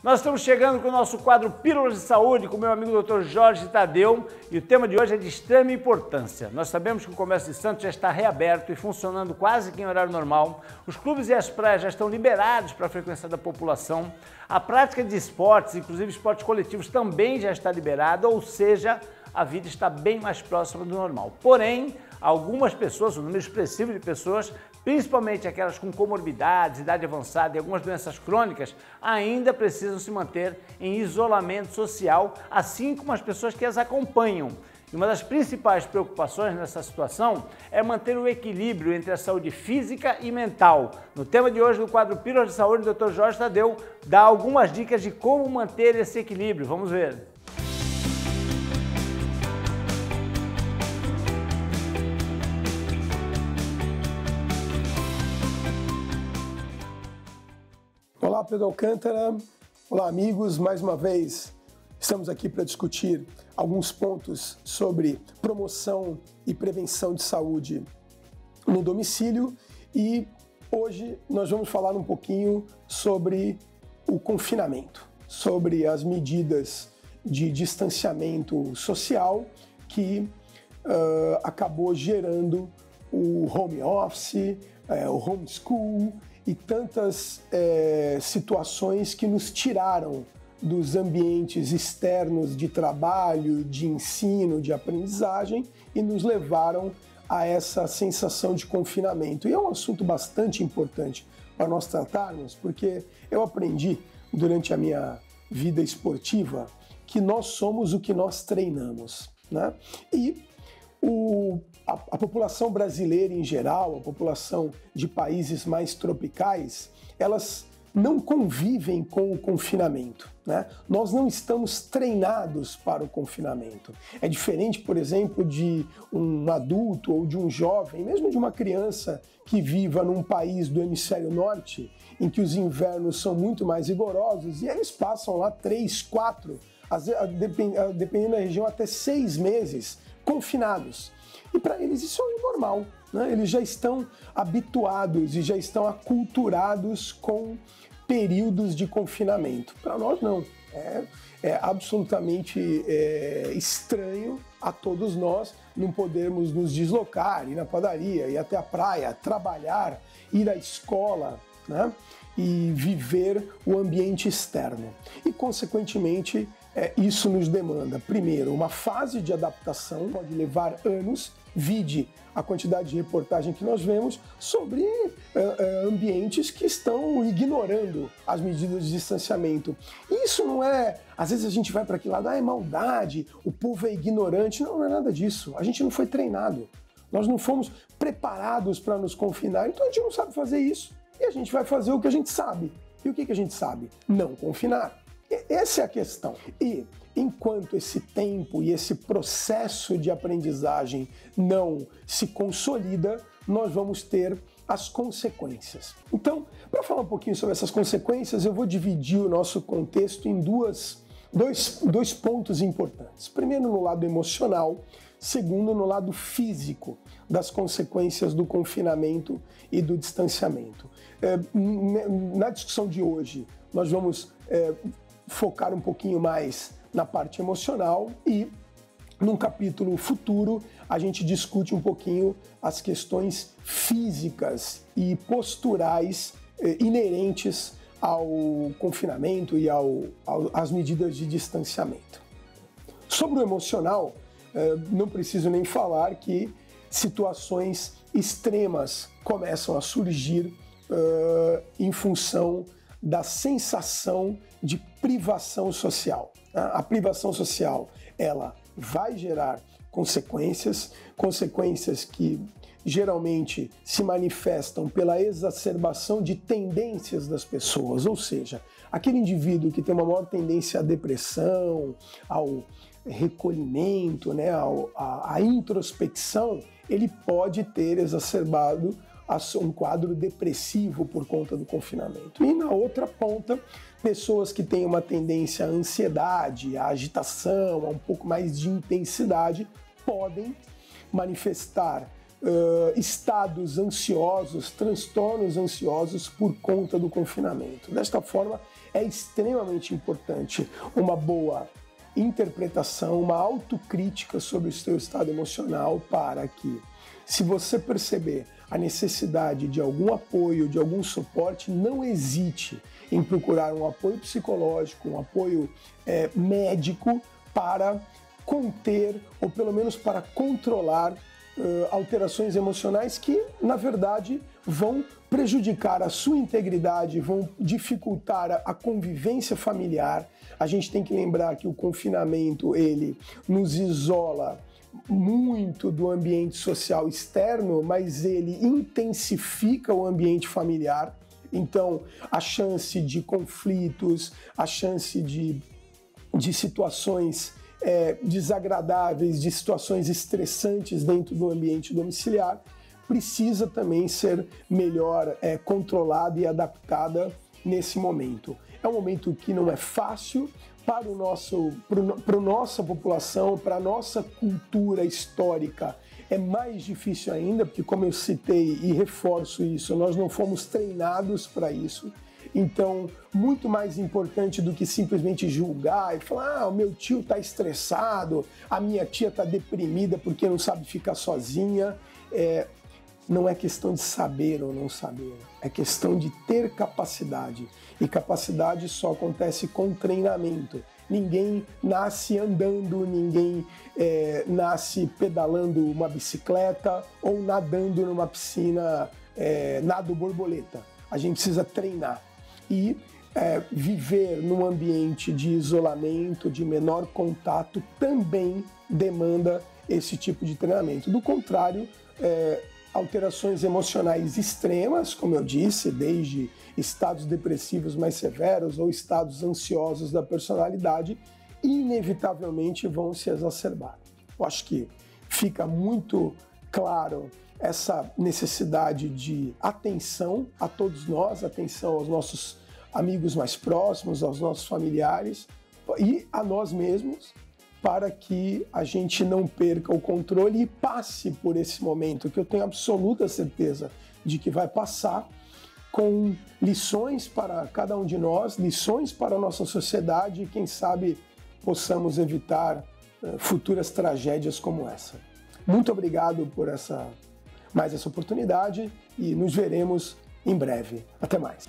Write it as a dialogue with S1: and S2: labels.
S1: Nós estamos chegando com o nosso quadro Pílulas de Saúde com o meu amigo Dr. Jorge Tadeu e o tema de hoje é de extrema importância. Nós sabemos que o comércio de Santos já está reaberto e funcionando quase que em horário normal. Os clubes e as praias já estão liberados para a frequência da população. A prática de esportes, inclusive esportes coletivos, também já está liberada, ou seja, a vida está bem mais próxima do normal. Porém, algumas pessoas, um número expressivo de pessoas, principalmente aquelas com comorbidades, idade avançada e algumas doenças crônicas, ainda precisam se manter em isolamento social, assim como as pessoas que as acompanham. E uma das principais preocupações nessa situação é manter o equilíbrio entre a saúde física e mental. No tema de hoje do quadro Pílulas de Saúde, o Dr. Jorge Tadeu dá algumas dicas de como manter esse equilíbrio. Vamos ver.
S2: Olá, Pedro Alcântara. Olá, amigos. Mais uma vez, estamos aqui para discutir alguns pontos sobre promoção e prevenção de saúde no domicílio e hoje nós vamos falar um pouquinho sobre o confinamento, sobre as medidas de distanciamento social que acabou gerando o home office, o homeschool, e tantas situações que nos tiraram dos ambientes externos de trabalho, de ensino, de aprendizagem e nos levaram a essa sensação de confinamento. E é um assunto bastante importante para nós tratarmos, porque eu aprendi durante a minha vida esportiva que nós somos o que nós treinamos, né? E a população brasileira em geral, a população de países mais tropicais, elas não convivem com o confinamento, né? Nós não estamos treinados para o confinamento. É diferente, por exemplo, de um adulto ou de um jovem, mesmo de uma criança que viva num país do hemisfério norte, em que os invernos são muito mais rigorosos e eles passam lá 3, 4, dependendo da região, até 6 meses confinados. E para eles isso é normal, né? Eles já estão habituados e já estão aculturados com períodos de confinamento. Para nós não, é absolutamente estranho a todos nós não podermos nos deslocar, ir na padaria, ir até a praia, trabalhar, ir à escola, né? E viver o ambiente externo. E, consequentemente, isso nos demanda, primeiro, uma fase de adaptação, pode levar anos, vide a quantidade de reportagem que nós vemos sobre ambientes que estão ignorando as medidas de distanciamento. E isso não é, às vezes a gente vai para aquele lado, é maldade, o povo é ignorante. Não, não é nada disso. A gente não foi treinado. Nós não fomos preparados para nos confinar, então a gente não sabe fazer isso. E a gente vai fazer o que a gente sabe. E o que a gente sabe? Não confinar. Essa é a questão. E enquanto esse tempo e esse processo de aprendizagem não se consolida, nós vamos ter as consequências. Então, para falar um pouquinho sobre essas consequências, eu vou dividir o nosso contexto em dois pontos importantes. Primeiro, no lado emocional. Segundo, no lado físico das consequências do confinamento e do distanciamento. Na discussão de hoje, nós vamos focar um pouquinho mais na parte emocional e, num capítulo futuro, a gente discute um pouquinho as questões físicas e posturais inerentes ao confinamento e às medidas de distanciamento. Sobre o emocional, não preciso nem falar que situações extremas começam a surgir em função da sensação de privação social. A privação social, ela vai gerar consequências que geralmente se manifestam pela exacerbação de tendências das pessoas, ou seja, aquele indivíduo que tem uma maior tendência à depressão, ao recolhimento, né, a introspecção, ele pode ter exacerbado um quadro depressivo por conta do confinamento. E na outra ponta, pessoas que têm uma tendência à ansiedade, à agitação, a um pouco mais de intensidade, podem manifestar estados ansiosos, transtornos ansiosos por conta do confinamento. Desta forma, é extremamente importante uma boa interpretação, uma autocrítica sobre o seu estado emocional para que, se você perceber a necessidade de algum apoio, de algum suporte, não hesite em procurar um apoio psicológico, um apoio médico para conter ou pelo menos para controlar alterações emocionais que, na verdade, vão prejudicar a sua integridade, vão dificultar a convivência familiar. A gente tem que lembrar que o confinamento, ele nos isola muito do ambiente social externo, mas ele intensifica o ambiente familiar. Então, a chance de conflitos, a chance de situações desagradáveis, de situações estressantes dentro do ambiente domiciliar, precisa também ser melhor controlada e adaptada nesse momento. É um momento que não é fácil para a nossa população, para a nossa cultura histórica. É mais difícil ainda, porque, como eu citei e reforço isso, nós não fomos treinados para isso. Então, muito mais importante do que simplesmente julgar e falar: o meu tio está estressado, a minha tia está deprimida porque não sabe ficar sozinha. Não é questão de saber ou não saber, é questão de ter capacidade. E capacidade só acontece com treinamento. Ninguém nasce andando, ninguém nasce pedalando uma bicicleta ou nadando numa piscina nado borboleta. A gente precisa treinar. E viver num ambiente de isolamento, de menor contato, também demanda esse tipo de treinamento. Do contrário, alterações emocionais extremas, como eu disse, desde estados depressivos mais severos ou estados ansiosos da personalidade, inevitavelmente vão se exacerbar. Eu acho que fica muito claro essa necessidade de atenção a todos nós, atenção aos nossos amigos mais próximos, aos nossos familiares e a nós mesmos, para que a gente não perca o controle e passe por esse momento, que eu tenho absoluta certeza de que vai passar, com lições para cada um de nós, lições para a nossa sociedade e, quem sabe, possamos evitar futuras tragédias como essa. Muito obrigado por mais essa oportunidade e nos veremos em breve. Até mais.